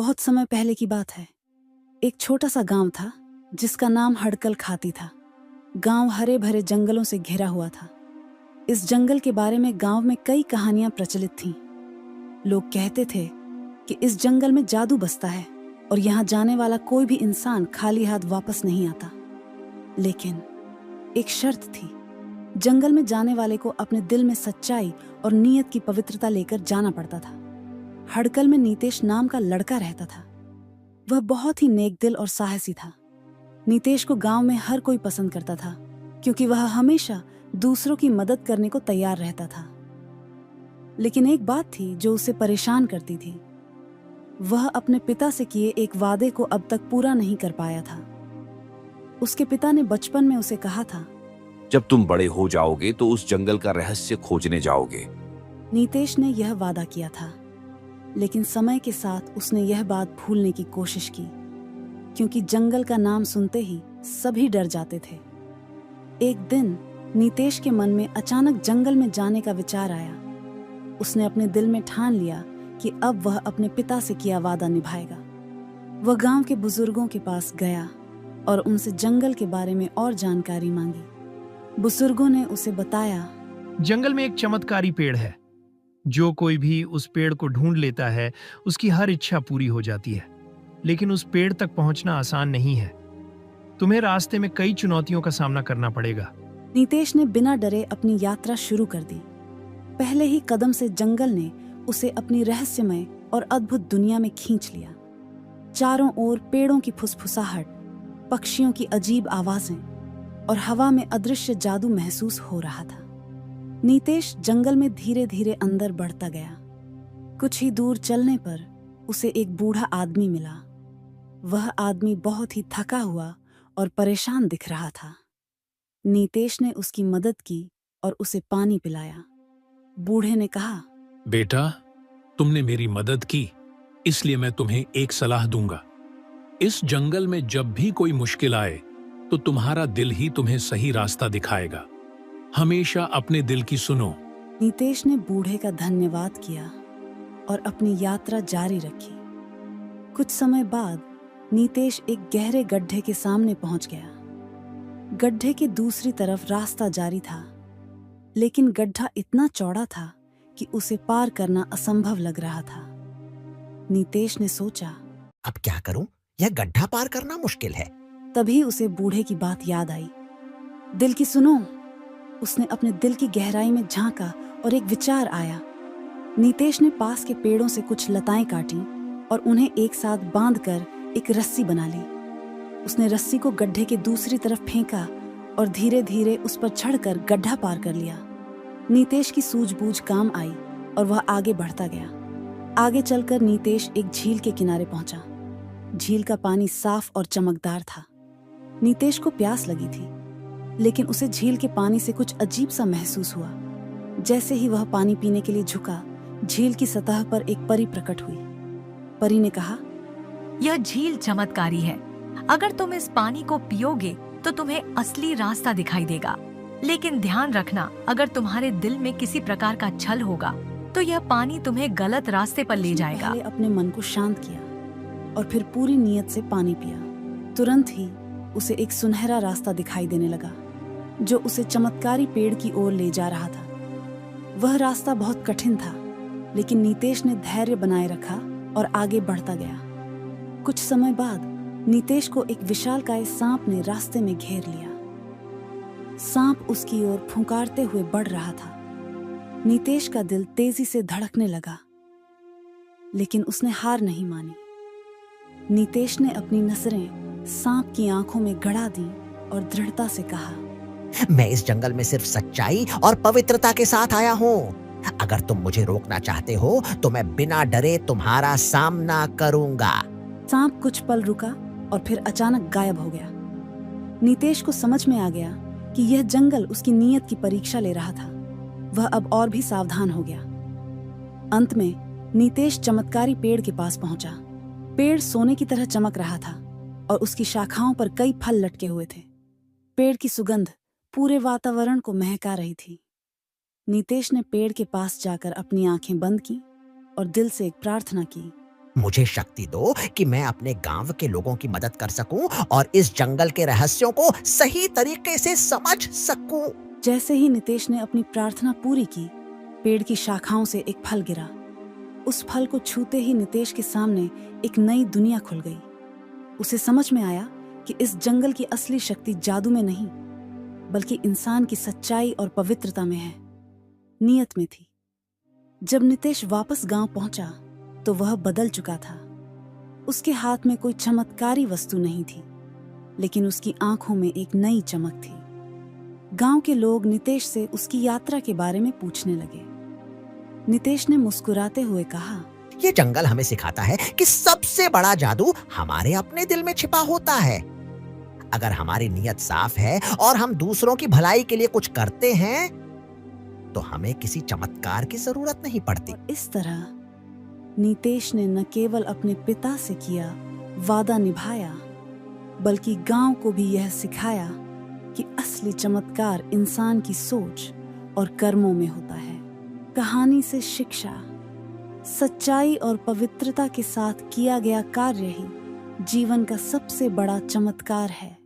बहुत समय पहले की बात है। एक छोटा सा गांव था जिसका नाम हड़कल खाती था। गांव हरे भरे जंगलों से घिरा हुआ था। इस जंगल के बारे में गांव में कई कहानियां प्रचलित थीं। लोग कहते थे कि इस जंगल में जादू बसता है और यहाँ जाने वाला कोई भी इंसान खाली हाथ वापस नहीं आता। लेकिन एक शर्त थी, जंगल में जाने वाले को अपने दिल में सच्चाई और नीयत की पवित्रता लेकर जाना पड़ता था। हड़कल में नीतेश नाम का लड़का रहता था। वह बहुत ही नेक दिल और साहसी था। नीतेश को गांव में हर कोई पसंद करता था क्योंकि वह हमेशा दूसरों की मदद करने को तैयार रहता था। लेकिन एक बात थी जो उसे परेशान करती थी। वह अपने पिता से किए एक वादे को अब तक पूरा नहीं कर पाया था। उसके पिता ने बचपन में उसे कहा था, जब तुम बड़े हो जाओगे तो उस जंगल का रहस्य खोजने जाओगे। नीतेश ने यह वादा किया था, लेकिन समय के साथ उसने यह बात भूलने की कोशिश की क्योंकि जंगल का नाम सुनते ही सभी डर जाते थे। एक दिन नीतेश के मन में अचानक जंगल में जाने का विचार आया। उसने अपने दिल में ठान लिया कि अब वह अपने पिता से किया वादा निभाएगा। वह गांव के बुजुर्गों के पास गया और उनसे जंगल के बारे में और जानकारी मांगी। बुजुर्गों ने उसे बताया, जंगल में एक चमत्कारी पेड़ है। जो कोई भी उस पेड़ को ढूंढ लेता है उसकी हर इच्छा पूरी हो जाती है। लेकिन उस पेड़ तक पहुंचना आसान नहीं है। तुम्हें रास्ते में कई चुनौतियों का सामना करना पड़ेगा। नीतेश ने बिना डरे अपनी यात्रा शुरू कर दी। पहले ही कदम से जंगल ने उसे अपनी रहस्यमय और अद्भुत दुनिया में खींच लिया। चारों ओर पेड़ों की फुसफुसाहट, पक्षियों की अजीब आवाजें और हवा में अदृश्य जादू महसूस हो रहा था। नीतेश जंगल में धीरे धीरे अंदर बढ़ता गया। कुछ ही दूर चलने पर उसे एक बूढ़ा आदमी मिला। वह आदमी बहुत ही थका हुआ और परेशान दिख रहा था। नीतेश ने उसकी मदद की और उसे पानी पिलाया। बूढ़े ने कहा, बेटा, तुमने मेरी मदद की, इसलिए मैं तुम्हें एक सलाह दूंगा। इस जंगल में जब भी कोई मुश्किल आए तो तुम्हारा दिल ही तुम्हें सही रास्ता दिखाएगा। हमेशा अपने दिल की सुनो। नीतेश ने बूढ़े का धन्यवाद किया और अपनी यात्रा जारी रखी। कुछ समय बाद नीतेश एक गहरे गड्ढे के सामने पहुंच गया। गड्ढे के दूसरी तरफ रास्ता जारी था, लेकिन गड्ढा इतना चौड़ा था कि उसे पार करना असंभव लग रहा था। नीतेश ने सोचा, अब क्या करूं? यह गड्ढा पार करना मुश्किल है। तभी उसे बूढ़े की बात याद आई। दिल की सुनो। उसने अपने दिल की गहराई में झांका और एक विचार आया। नीतेश ने पास के पेड़ों से कुछ लताएं काटी और उन्हें एक साथ बांधकर एक रस्सी बना ली। उसने रस्सी को गड्ढे के दूसरी तरफ फेंका और धीरे धीरे उस पर चढ़कर गड्ढा पार कर लिया। नीतेश की सूझबूझ काम आई और वह आगे बढ़ता गया। आगे चलकर नीतेश एक झील के किनारे पहुंचा। झील का पानी साफ और चमकदार था। नीतेश को प्यास लगी थी, लेकिन उसे झील के पानी से कुछ अजीब सा महसूस हुआ। जैसे ही वह पानी पीने के लिए झुका, झील की सतह पर एक परी प्रकट हुई। परी ने कहा, यह झील चमत्कारी है। अगर तुम इस पानी को पियोगे तो तुम्हें असली रास्ता दिखाई देगा। लेकिन ध्यान रखना, अगर तुम्हारे दिल में किसी प्रकार का छल होगा तो यह पानी तुम्हें गलत रास्ते पर ले जाएगा। पहले अपने मन को शांत किया और फिर पूरी नीयत से पानी पिया। तुरंत ही उसे एक सुनहरा रास्ता दिखाई देने लगा जो उसे चमत्कारी पेड़ की ओर ले जा रहा था। वह रास्ता बहुत कठिन था, लेकिन नीतेश ने धैर्य बनाए रखा और आगे बढ़ता गया। कुछ समय बाद नीतेश को एक विशालकाय सांप ने रास्ते में घेर लिया। सांप उसकी ओर फुंकारते हुए बढ़ रहा था। नीतेश का दिल तेजी से धड़कने लगा, लेकिन उसने हार नहीं मानी। नीतेश ने अपनी नजरें सांप की आंखों में गड़ा दी और दृढ़ता से कहा, मैं इस जंगल में सिर्फ सच्चाई और पवित्रता के साथ आया हूँ। अगर तुम मुझे रोकना चाहते हो तो मैं बिना डरे तुम्हारा सामना करूंगा। सांप कुछ पल रुका और फिर अचानक गायब हो गया। नीतेश को समझ में आ गया कि यह जंगल उसकी नीयत की परीक्षा ले रहा था। वह अब और भी सावधान हो गया। अंत में नीतेश चमत्कारी पेड़ के पास पहुंचा। पेड़ सोने की तरह चमक रहा था और उसकी शाखाओं पर कई फल लटके हुए थे। पेड़ की सुगंध पूरे वातावरण को महका रही थी। नीतेश ने पेड़ के पास जाकर अपनी आंखें बंद की और दिल से एक प्रार्थना की, मुझे शक्ति दो कि मैं अपने गांव के लोगों की मदद कर सकूं और इस जंगल के रहस्यों को सही तरीके से समझ सकूं। जैसे ही नितेश ने अपनी प्रार्थना पूरी की, पेड़ की शाखाओं से एक फल गिरा। उस फल को छूते ही नितेश के सामने एक नई दुनिया खुल गई। उसे समझ में आया कि इस जंगल की असली शक्ति जादू में नहीं, बल्कि इंसान की सच्चाई और पवित्रता में है, नियत में थी। जब नितेश वापस गांव पहुंचा तो वह बदल चुका था। उसके हाथ में कोई चमत्कारी वस्तु नहीं थी, लेकिन उसकी आंखों में एक नई चमक थी। गांव के लोग नितेश से उसकी यात्रा के बारे में पूछने लगे। नितेश ने मुस्कुराते हुए कहा, ये जंगल हमें सिखाता है कि सबसे बड़ा जादू हमारे अपने दिल में छिपा होता है। अगर हमारी नीयत साफ है और हम दूसरों की भलाई के लिए कुछ करते हैं तो हमें किसी चमत्कार की जरूरत नहीं पड़ती। इस तरह नितेश ने न केवल अपने पिता से किया वादा निभाया, बल्कि गांव को भी यह सिखाया कि असली चमत्कार इंसान की सोच और कर्मों में होता है। कहानी से शिक्षा, सच्चाई और पवित्रता के साथ किया गया कार्य ही जीवन का सबसे बड़ा चमत्कार है।